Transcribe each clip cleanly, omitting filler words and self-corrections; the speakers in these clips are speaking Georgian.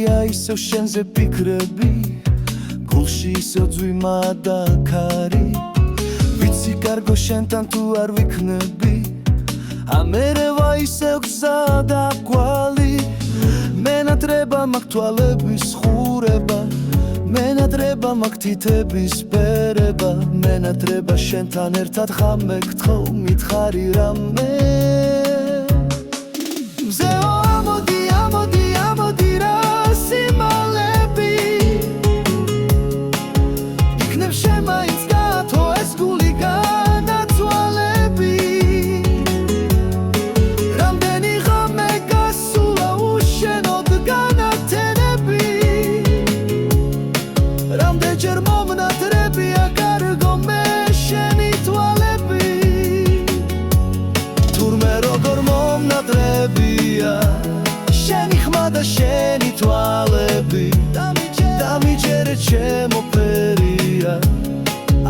მგონია ისევ შენზე ფიქრები გულში ისევ ძვიმა და ქარი ვიცი კარგო შენთან თუ არ ვიქნები ამერევა ისევ გზა და კვალი მენატრება მაქვს თვალების ხურება მენატრება მაქვს თითების ბერება მენატრება შენთან ერთად ხამე გთხოვ მითხარი რამე მზეო ამოდი ამოდი ამოდი რა სიმალები იქნებ შემაინც გათო ეს გული განაცვალები რამდენი ღამე გასულა უშენოდ განათენები რამდენჯერ მომნათრებია კარგო მე შენი თვალები თურმე როგორ მომნათრებია შენი ხმა და შენი თვალები დამიჯერე ჩემო ფერია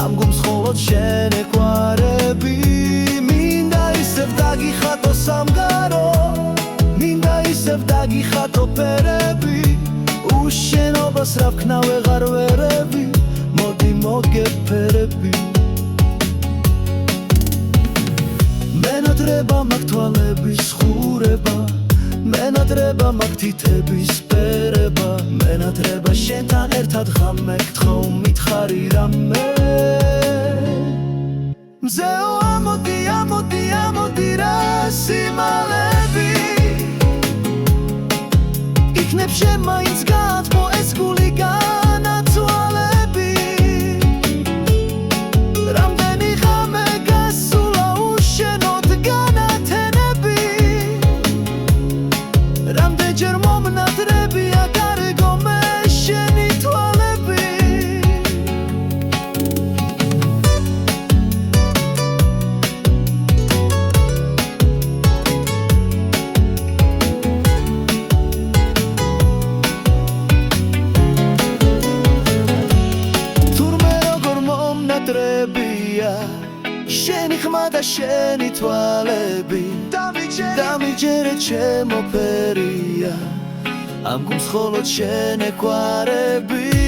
ამ გულს მხოლოდ შენ ეკვარები მინდა ისევ დაგიხატო სამგარო მინდა ისევ დაგიხატო ფერები უშენობას რა ვქნა ვეღარ ვერები მოდი მოგეფერები მენატრება მაქვს თვალების ხურება მენატრება მაქვს თითების ბერება მენატრება შენთან ერთად ხამე გთხოვ მითხარი რამე მზეო ამოდი ამოდი ამოდი რა სიმალები იქნებ შემაინც გათმო ეს გული განაცვალები რამდენი ღამე გასულა უშენოდ განათენები რამდენჯერ მომნათრებია კარგო მე შენი თვალები შენი ხმა და შენი თვალები დამიჯერე ჩემო ფერია ამ გულს მხოლოდ შენ ეკვარები